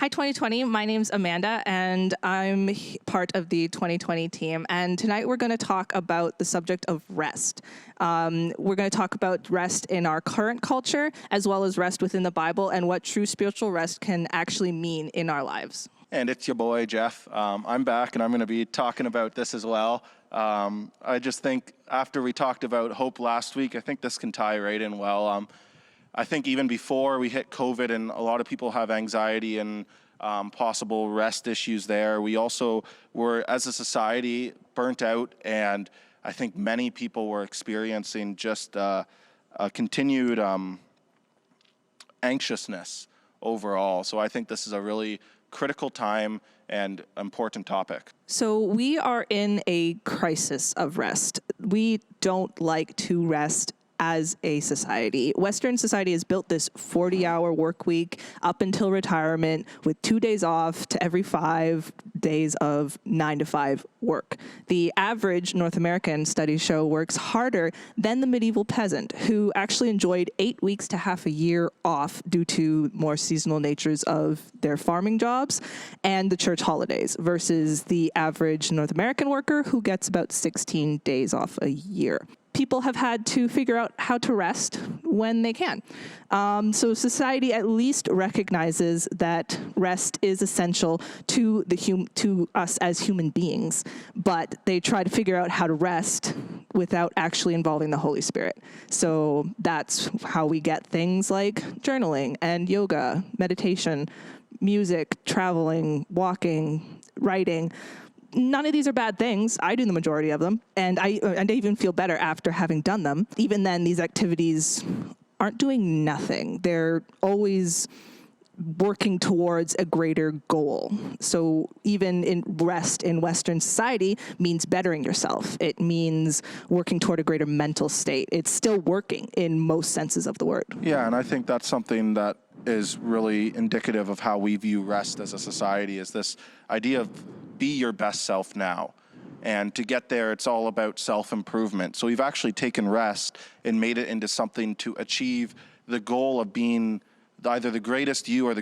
Hi, 2020. My name's Amanda, and I'm part of the 2020 team. And tonight we're going to talk about the subject of rest. We're going to talk about rest in our current culture, as well as rest within the Bible, and what true spiritual rest can actually mean in our lives. And it's your boy, Jeff. I'm back, and I'm going to be talking about this as well. I just think after we talked about hope last week, I think this can tie right in well. I think even before we hit COVID, and a lot of people have anxiety and possible rest issues there, we also were, as a society, burnt out, and I think many people were experiencing just a continued anxiousness overall. So I think this is a really critical time and important topic. So we are in a crisis of rest. We don't like to rest as a society. Western society has built this 40-hour work week up until retirement with 2 days off to every 5 days of 9 to 5 work. The average North American, studies show, works harder than the medieval peasant, who actually enjoyed 8 weeks to half a year off due to more seasonal natures of their farming jobs and the church holidays, versus the average North American worker who gets about 16 days off a year. People have had to figure out how to rest when they can. So society at least recognizes that rest is essential to to us as human beings, but they try to figure out how to rest without actually involving the Holy Spirit. So that's how we get things like journaling and yoga, meditation, music, traveling, walking, writing. None of these are bad things. I do the majority of them, and I even feel better after having done them. Even then, these activities aren't doing nothing. They're always working towards a greater goal. So even in rest in Western society means bettering yourself. It means working toward a greater mental state. It's still working in most senses of the word. Yeah, and I think that's something that is really indicative of how we view rest as a society, is this idea of be your best self now. And to get there, it's all about self-improvement. So we've actually taken rest and made it into something to achieve the goal of being either the greatest you or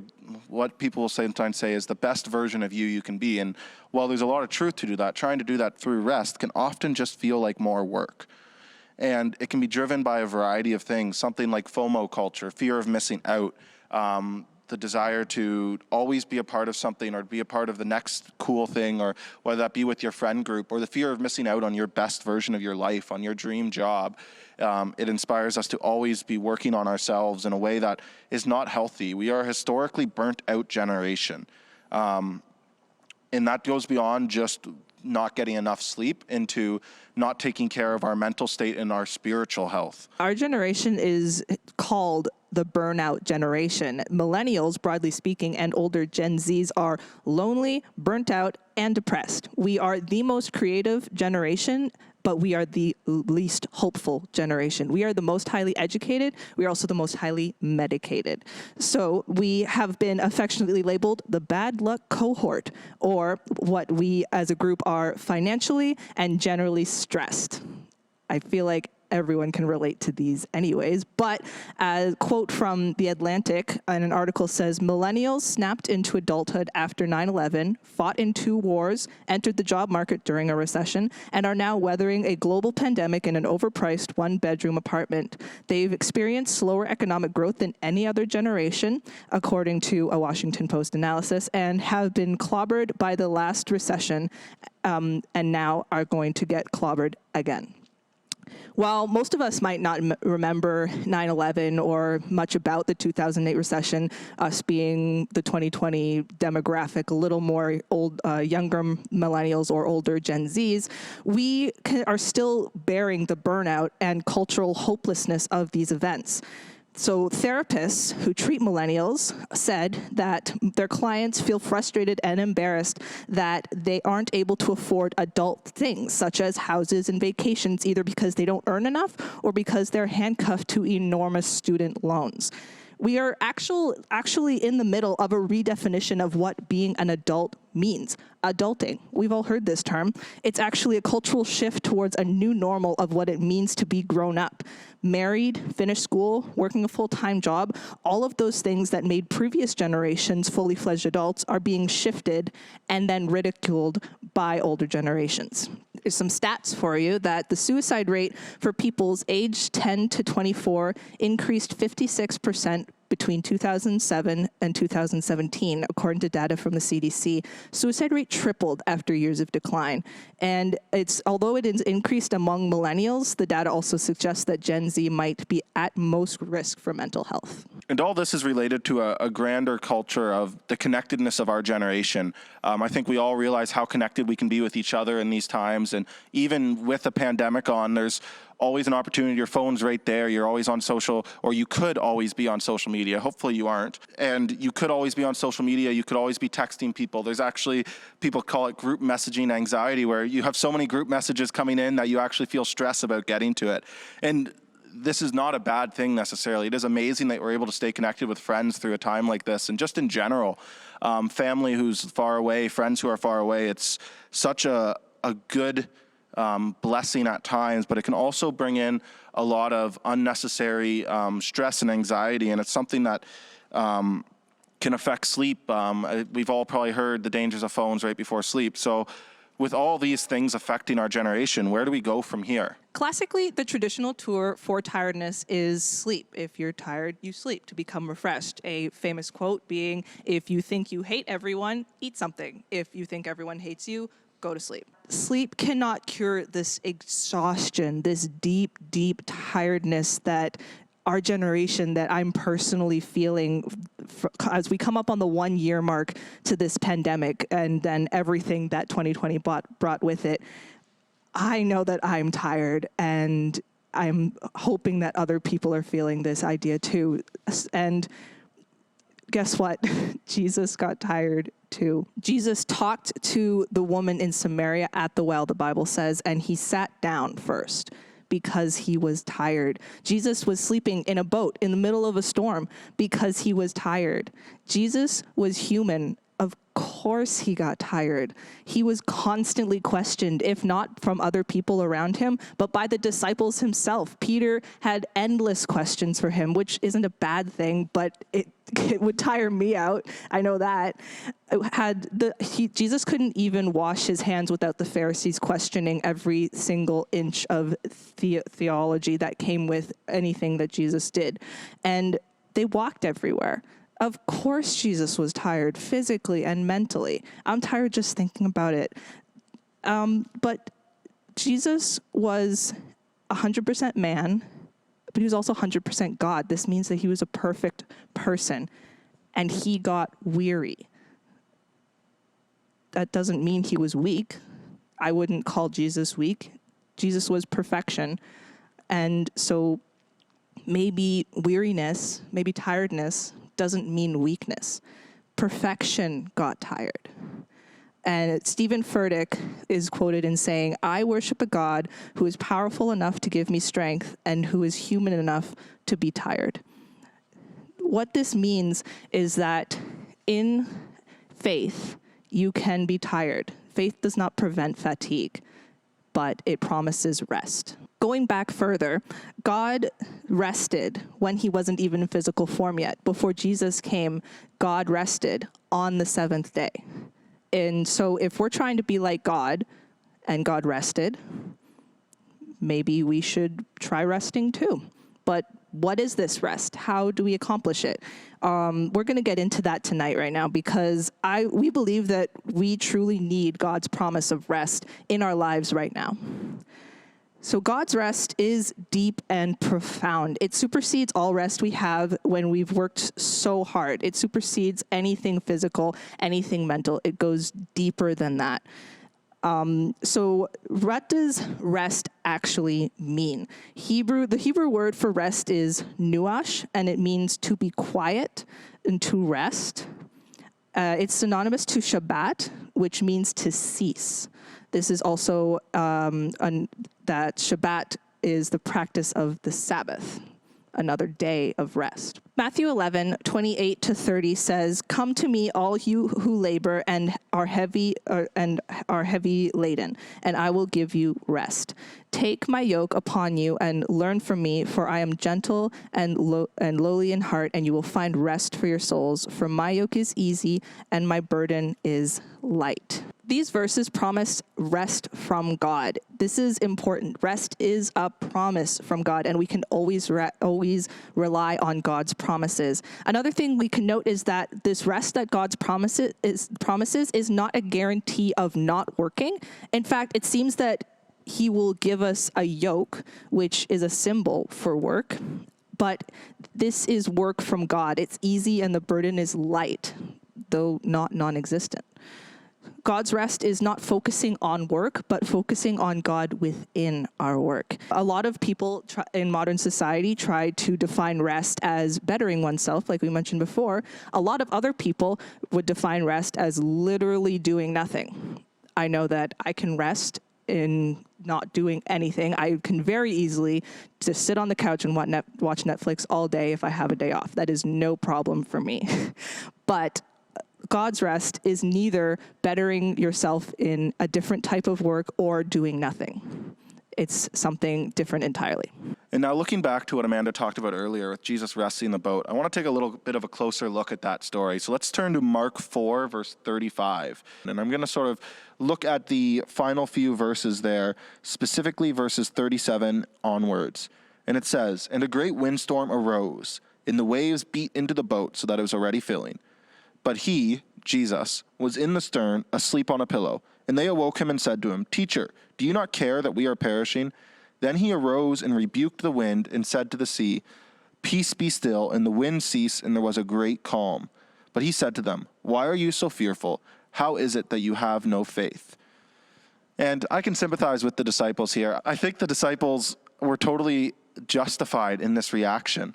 what people will sometimes say is the best version of you can be. And while there's a lot of truth to do that, trying to do that through rest can often just feel like more work. And it can be driven by a variety of things, something like FOMO culture, fear of missing out, the desire to always be a part of something or be a part of the next cool thing, or whether that be with your friend group, or the fear of missing out on your best version of your life, on your dream job. It inspires us to always be working on ourselves in a way that is not healthy. We are a historically burnt out generation. And that goes beyond just not getting enough sleep into not taking care of our mental state and our spiritual health. Our generation is called the Burnout Generation. Millennials, broadly speaking, and older Gen Zs are lonely, burnt out, and depressed. We are the most creative generation, but we are the least hopeful generation. We are the most highly educated. We are also the most highly medicated. So we have been affectionately labeled the bad luck cohort, or what we as a group are financially and generally stressed. I feel like everyone can relate to these anyways, but a quote from The Atlantic in an article says, millennials snapped into adulthood after 9/11, fought in 2 wars, entered the job market during a recession, and are now weathering a global pandemic in an overpriced 1-bedroom apartment. They've experienced slower economic growth than any other generation, according to a Washington Post analysis, and have been clobbered by the last recession, and now are going to get clobbered again. While most of us might not remember 9/11 or much about the 2008 recession, us being the 2020 demographic, a little more younger millennials or older Gen Zs, we are still bearing the burnout and cultural hopelessness of these events. So therapists who treat millennials said that their clients feel frustrated and embarrassed that they aren't able to afford adult things such as houses and vacations, either because they don't earn enough or because they're handcuffed to enormous student loans. We are actually in the middle of a redefinition of what being an adult means. Adulting. We've all heard this term. It's actually a cultural shift towards a new normal of what it means to be grown up. Married, finished school, working a full-time job, all of those things that made previous generations fully fledged adults are being shifted and then ridiculed by older generations. There's some stats for you that the suicide rate for people's aged 10 to 24 increased 56% between 2007 and 2017, according to data from the CDC. Suicide rate tripled after years of decline. And although it is increased among millennials, the data also suggests that Gen Z might be at most risk for mental health. And all this is related to a grander culture of the connectedness of our generation. I think we all realize how connected we can be with each other in these times. And even with a pandemic on, there's always an opportunity. Your phone's right there. You're always on social, or you could always be on social media. Hopefully you aren't. And you could always be on social media. You could always be texting people. There's actually, people call it group messaging anxiety, where you have so many group messages coming in that you actually feel stress about getting to it. And this is not a bad thing necessarily. It is amazing that we're able to stay connected with friends through a time like this. And just in general, family who's far away, friends who are far away, it's such a good blessing at times, but it can also bring in a lot of unnecessary stress and anxiety. And it's something that can affect sleep. We've all probably heard the dangers of phones right before sleep. So with all these things affecting our generation, where do we go from here? Classically, the traditional tour for tiredness is sleep. If you're tired, you sleep to become refreshed. A famous quote being, if you think you hate everyone, eat something. If you think everyone hates you, go to sleep. Sleep cannot cure this exhaustion, this deep, deep tiredness that our generation, that I'm personally feeling as we come up on the 1 year mark to this pandemic and then everything that 2020 brought with it. I know that I'm tired, and I'm hoping that other people are feeling this idea too. And guess what? Jesus got tired too. Jesus talked to the woman in Samaria at the well, the Bible says, and he sat down first because he was tired. Jesus was sleeping in a boat in the middle of a storm because he was tired. Jesus was human. Of course he got tired. He was constantly questioned, if not from other people around him, but by the disciples himself. Peter had endless questions for him, which isn't a bad thing, but it would tire me out. I know that. Jesus couldn't even wash his hands without the Pharisees questioning every single inch of theology that came with anything that Jesus did. And they walked everywhere. Of course Jesus was tired physically and mentally. I'm tired just thinking about it. But Jesus was 100% man, but he was also 100% God. This means that he was a perfect person, and he got weary. That doesn't mean he was weak. I wouldn't call Jesus weak. Jesus was perfection. And so maybe weariness, maybe tiredness doesn't mean weakness. Perfection got tired. And Stephen Furtick is quoted in saying, I worship a God who is powerful enough to give me strength and who is human enough to be tired. What this means is that in faith, you can be tired. Faith does not prevent fatigue, but it promises rest. Going back further, God rested when he wasn't even in physical form yet. Before Jesus came, God rested on the seventh day. And so if we're trying to be like God and God rested, maybe we should try resting too. But what is this rest? How do we accomplish it? We're going to get into that tonight right now, because we believe that we truly need God's promise of rest in our lives right now. So God's rest is deep and profound. It supersedes all rest we have when we've worked so hard. It supersedes anything physical, anything mental. It goes deeper than that. So what does rest actually mean? The Hebrew word for rest is nuash, and it means to be quiet and to rest. It's synonymous to Shabbat, which means to cease. This is also that Shabbat is the practice of the Sabbath. another day of rest. Matthew 11:28-30 says, "Come to me, all you who labor and are heavy laden, and I will give you rest. Take my yoke upon you and learn from me, for I am gentle and lowly in heart, and you will find rest for your souls. For my yoke is easy and my burden is light." These verses promise rest from God. This is important. Rest is a promise from God, and we can always rely on God's promises. Another thing we can note is that this rest that God's promises is not a guarantee of not working. In fact, it seems that he will give us a yoke, which is a symbol for work, but this is work from God. It's easy and the burden is light, though not non-existent. God's rest is not focusing on work, but focusing on God within our work. A lot of people in modern society try to define rest as bettering oneself, like we mentioned before. A lot of other people would define rest as literally doing nothing. I know that I can rest in not doing anything. I can very easily just sit on the couch and watch Netflix all day if I have a day off. That is no problem for me. But God's rest is neither bettering yourself in a different type of work or doing nothing. It's something different entirely. And now looking back to what Amanda talked about earlier with Jesus resting in the boat, I want to take a little bit of a closer look at that story. So let's turn to Mark 4, verse 35. And I'm going to sort of look at the final few verses there, specifically verses 37 onwards. And it says, "And a great windstorm arose, and the waves beat into the boat so that it was already filling. But he," Jesus, "was in the stern, asleep on a pillow. And they awoke him and said to him, 'Teacher, do you not care that we are perishing?' Then he arose and rebuked the wind and said to the sea, 'Peace, be still,' and the wind ceased, and there was a great calm. But he said to them, 'Why are you so fearful? How is it that you have no faith?'" And I can sympathize with the disciples here. I think the disciples were totally justified in this reaction.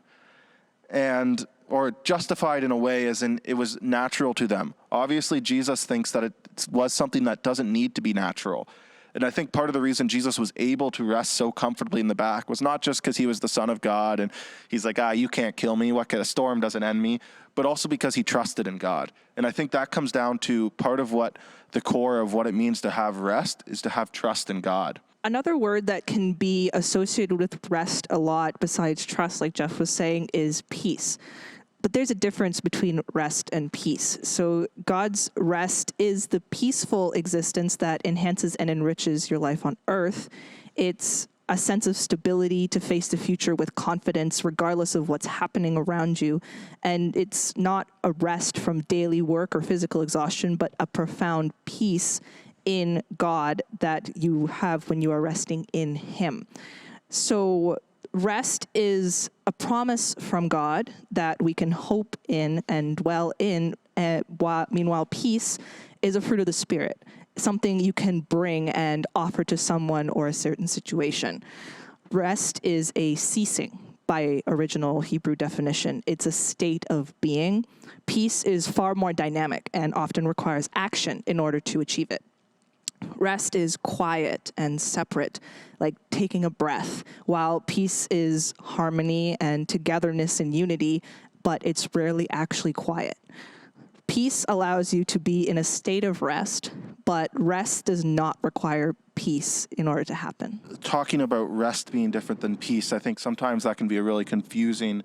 Or justified in a way as in it was natural to them. Obviously, Jesus thinks that it was something that doesn't need to be natural. And I think part of the reason Jesus was able to rest so comfortably in the back was not just because he was the Son of God and he's like, you can't kill me. What kind of storm doesn't end me? But also because he trusted in God. And I think that comes down to part of what the core of what it means to have rest is to have trust in God. Another word that can be associated with rest a lot besides trust, like Jeff was saying, is peace. But there's a difference between rest and peace. So God's rest is the peaceful existence that enhances and enriches your life on earth. It's a sense of stability to face the future with confidence, regardless of what's happening around you. And it's not a rest from daily work or physical exhaustion, but a profound peace in God that you have when you are resting in Him. So rest is a promise from God that we can hope in and dwell in. Meanwhile, peace is a fruit of the Spirit, something you can bring and offer to someone or a certain situation. Rest is a ceasing by original Hebrew definition. It's a state of being. Peace is far more dynamic and often requires action in order to achieve it. Rest is quiet and separate, like taking a breath, while peace is harmony and togetherness and unity, but it's rarely actually quiet. Peace allows you to be in a state of rest, but rest does not require peace in order to happen. Talking about rest being different than peace, I think sometimes that can be a really confusing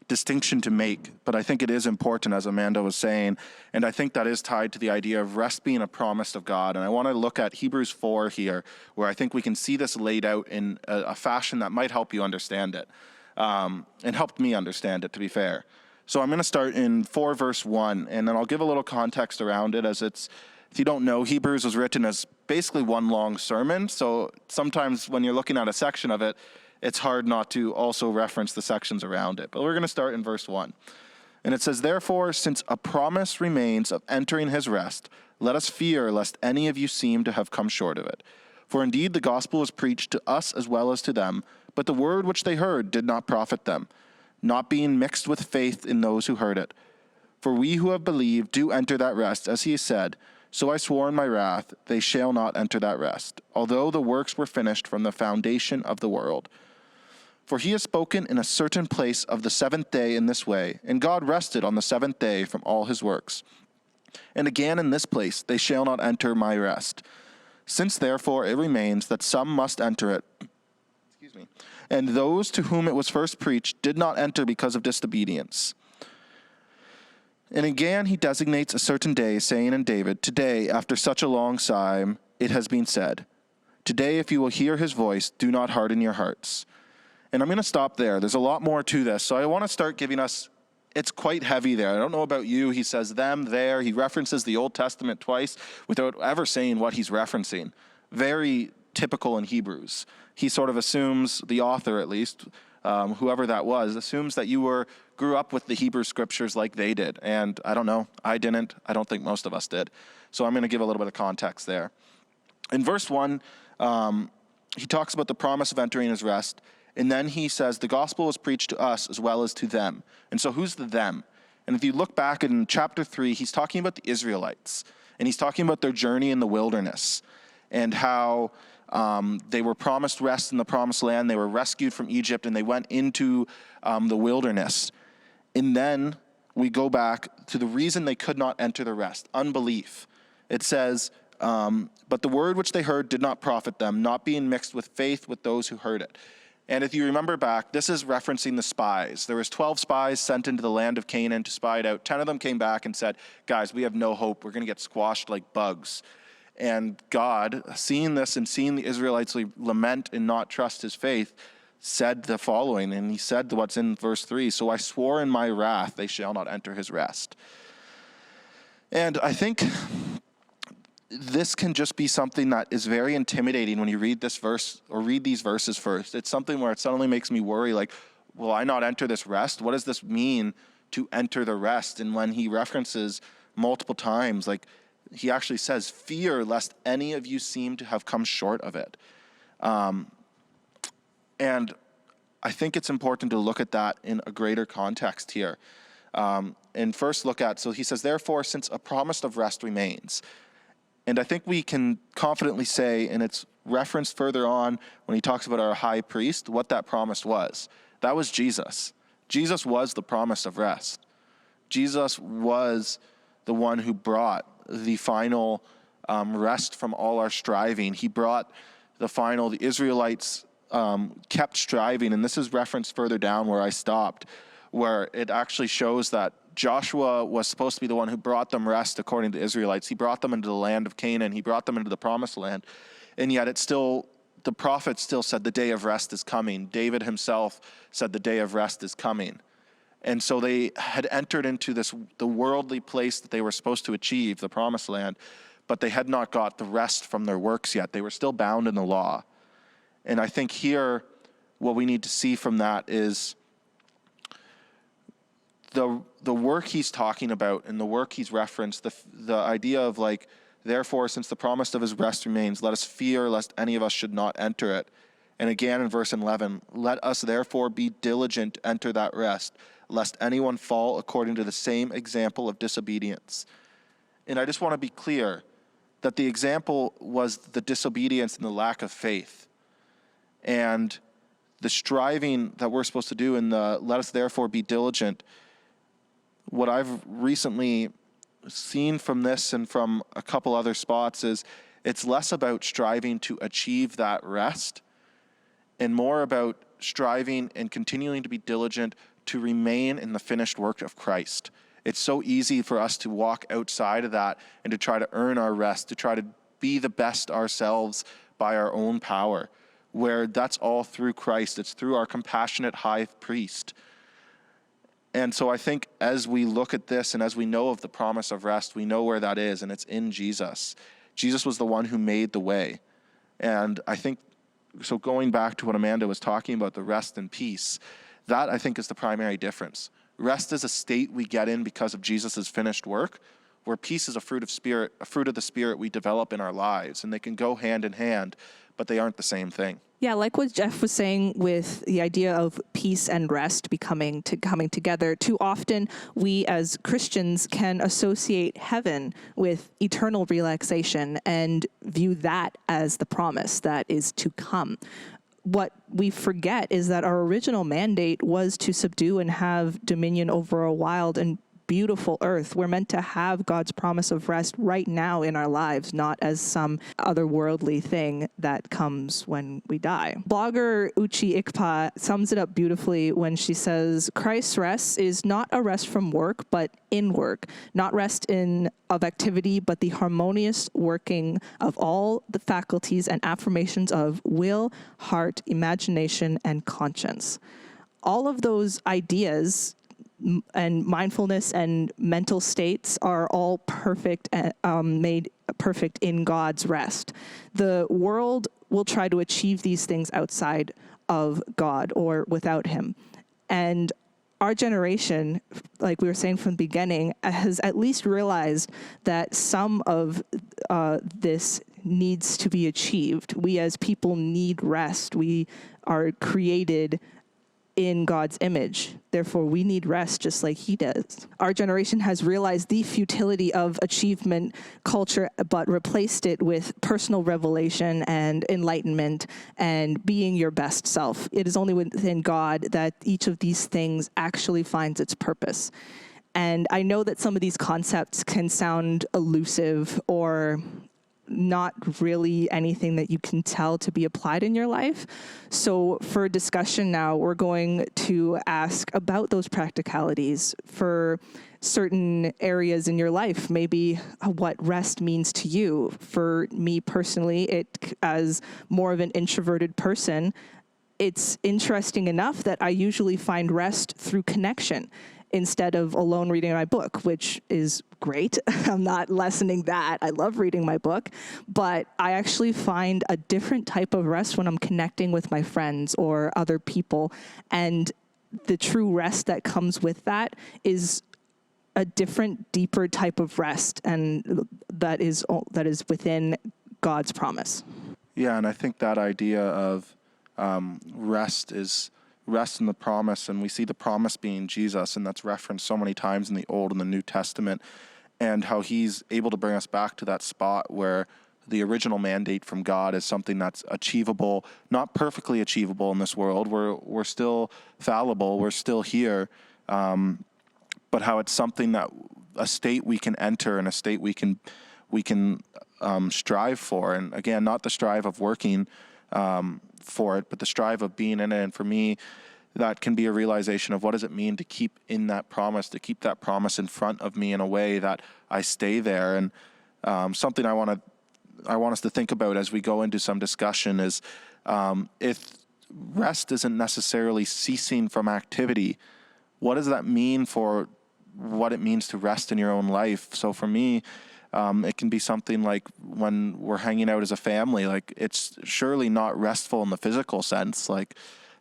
distinction to make, but I think it is important, as Amanda was saying, and I think that is tied to the idea of rest being a promise of God. And I want to look at Hebrews 4 here, where I think we can see this laid out in a fashion that might help you understand it, and helped me understand it, to be fair. So I'm going to start in 4 verse 1, and then I'll give a little context around it, as it's, if you don't know, Hebrews was written as basically one long sermon, so sometimes when you're looking at a section of it, it's hard not to also reference the sections around it. But we're going to start in verse 1. And it says, "Therefore, since a promise remains of entering his rest, let us fear lest any of you seem to have come short of it. For indeed the gospel was preached to us as well as to them, but the word which they heard did not profit them, not being mixed with faith in those who heard it. For we who have believed do enter that rest, as he has said, so I swore in my wrath, they shall not enter that rest, although the works were finished from the foundation of the world." For he has spoken in a certain place of the seventh day in this way, and God rested on the seventh day from all his works. And again in this place, they shall not enter my rest. Since therefore it remains that some must enter it, and those to whom it was first preached did not enter because of disobedience. And again he designates a certain day, saying in David, today, after such a long time, it has been said, today if you will hear his voice, do not harden your hearts. And I'm going to stop there. There's a lot more to this. So I want to start giving us, it's quite heavy there. I don't know about you. He says them, there. He references the Old Testament twice without ever saying what he's referencing. Very typical in Hebrews. He sort of assumes, the author at least, whoever that was, assumes that you grew up with the Hebrew scriptures like they did. And I don't know. I didn't. I don't think most of us did. So I'm going to give a little bit of context there. In verse 1, he talks about the promise of entering his rest. And then he says, the gospel was preached to us as well as to them. And so who's the them? And if you look back in chapter 3, he's talking about the Israelites. And he's talking about their journey in the wilderness and how they were promised rest in the promised land. They were rescued from Egypt and they went into the wilderness. And then we go back to the reason they could not enter the rest, unbelief. It says, but the word which they heard did not profit them, not being mixed with faith with those who heard it. And if you remember back, this is referencing the spies. There was 12 spies sent into the land of Canaan to spy it out. 10 of them came back and said, guys, we have no hope. We're going to get squashed like bugs. And God, seeing this and seeing the Israelites lament and not trust his faith, said the following. And he said what's in verse 3, so I swore in my wrath, they shall not enter his rest. And I think this can just be something that is very intimidating when you read this verse or read these verses first. It's something where it suddenly makes me worry, like, will I not enter this rest? What does this mean to enter the rest? And when he references multiple times, like he actually says, fear lest any of you seem to have come short of it. And I think it's important to look at that in a greater context here. And first look at, so he says, therefore, since a promise of rest remains. And I think we can confidently say, and it's referenced further on when he talks about our high priest, what that promise was. That was Jesus. Jesus was the promise of rest. Jesus was the one who brought the final rest from all our striving. He brought the Israelites kept striving, and this is referenced further down where I stopped, where it actually shows that Joshua was supposed to be the one who brought them rest according to the Israelites. He brought them into the land of Canaan. He brought them into the promised land. And yet the prophet still said the day of rest is coming. David himself said the day of rest is coming. And so they had entered into the worldly place that they were supposed to achieve, the promised land, but they had not got the rest from their works yet. They were still bound in the law. And I think here what we need to see from that is the work he's talking about and the work he's referenced, the idea of like, therefore, since the promise of his rest remains, let us fear lest any of us should not enter it. And again in verse 11, let us therefore be diligent to enter that rest, lest anyone fall according to the same example of disobedience. And I just want to be clear that the example was the disobedience and the lack of faith. And the striving that we're supposed to do in the let us therefore be diligent, what I've recently seen from this and from a couple other spots is it's less about striving to achieve that rest and more about striving and continuing to be diligent to remain in the finished work of Christ. It's so easy for us to walk outside of that and to try to earn our rest, to try to be the best ourselves by our own power, where that's all through Christ. It's through our compassionate high priest. And so I think as we look at this and as we know of the promise of rest, we know where that is, and it's in Jesus. Jesus was the one who made the way. And I think, so going back to what Amanda was talking about, the rest and peace, that I think is the primary difference. Rest is a state we get in because of Jesus' finished work, where peace is a fruit of the Spirit we develop in our lives, and they can go hand in hand, but they aren't the same thing. Yeah, like what Jeff was saying with the idea of peace and rest coming together, too often we as Christians can associate heaven with eternal relaxation and view that as the promise that is to come. what we forget is that our original mandate was to subdue and have dominion over a wild and beautiful earth. We're meant to have God's promise of rest right now in our lives, not as some otherworldly thing that comes when we die. Blogger Uchi Ikpa sums it up beautifully when she says, Christ's rest is not a rest from work, but in work, not rest of activity, but the harmonious working of all the faculties and affirmations of will, heart, imagination, and conscience. All of those ideas and mindfulness and mental states are all perfect, made perfect in God's rest. The world will try to achieve these things outside of God or without him. And our generation, like we were saying from the beginning, has at least realized that some of this needs to be achieved. We as people need rest. We are created in God's image. Therefore, we need rest just like he does. Our generation has realized the futility of achievement culture, but replaced it with personal revelation and enlightenment and being your best self. It is only within God that each of these things actually finds its purpose. And I know that some of these concepts can sound elusive or not really anything that you can tell to be applied in your life. So for discussion now, we're going to ask about those practicalities for certain areas in your life, maybe what rest means to you. For me personally, as more of an introverted person, it's interesting enough that I usually find rest through connection instead of alone reading my book, which is great. I'm not lessening that. I love reading my book, but I actually find a different type of rest when I'm connecting with my friends or other people. And the true rest that comes with that is a different, deeper type of rest, and that is within God's promise. Yeah, and I think that idea of rest is rest in the promise, and we see the promise being Jesus, and that's referenced so many times in the Old and the New Testament, and how he's able to bring us back to that spot where the original mandate from God is something that's achievable, not perfectly achievable in this world. We're still fallible, we're still here, but how it's something that a state we can enter and a state we can strive for. And again, not the strive of working for it, but the strive of being in it. And for me, that can be a realization of what does it mean to keep in that promise, to keep that promise in front of me in a way that I stay there. And something I want us to think about as we go into some discussion is if rest isn't necessarily ceasing from activity, what does that mean for what it means to rest in your own life? So for me, it can be something like when we're hanging out as a family, like it's surely not restful in the physical sense. Like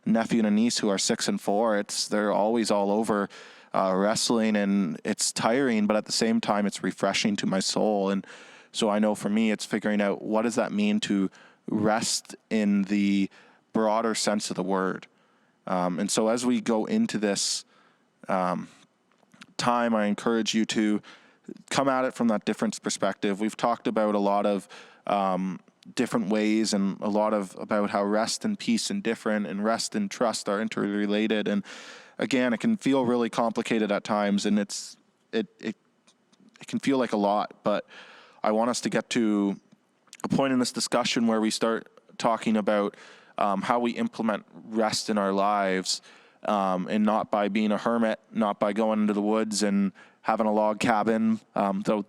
nephew and a niece who are 6 and 4, they're always all over wrestling, and it's tiring, but at the same time, it's refreshing to my soul. And so I know for me, it's figuring out what does that mean to rest in the broader sense of the word. And so as we go into this time, I encourage you to come at it from that different perspective. We've talked about a lot of different ways and a lot of about how rest and peace and different and rest and trust are interrelated. And again, it can feel really complicated at times, and it can feel like a lot, but I want us to get to a point in this discussion where we start talking about how we implement rest in our lives, and not by being a hermit, not by going into the woods and having a log cabin, though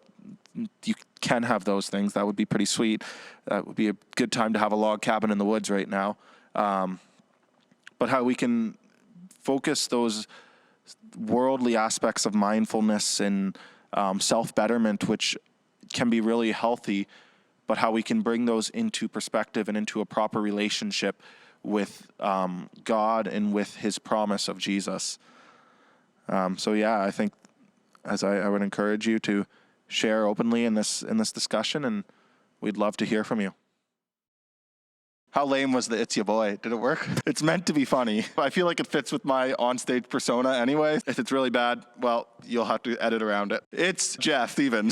you can have those things. That would be pretty sweet. That would be a good time to have a log cabin in the woods right now. But how we can focus those worldly aspects of mindfulness and self-betterment, which can be really healthy, but how we can bring those into perspective and into a proper relationship with God and with his promise of Jesus. So yeah, I think I would encourage you to share openly in this discussion, and we'd love to hear from you. How lame was the "It's Your Boy"? Did it work? It's meant to be funny. I feel like it fits with my onstage persona anyway. If it's really bad, well, you'll have to edit around it. It's Jeff Stevens.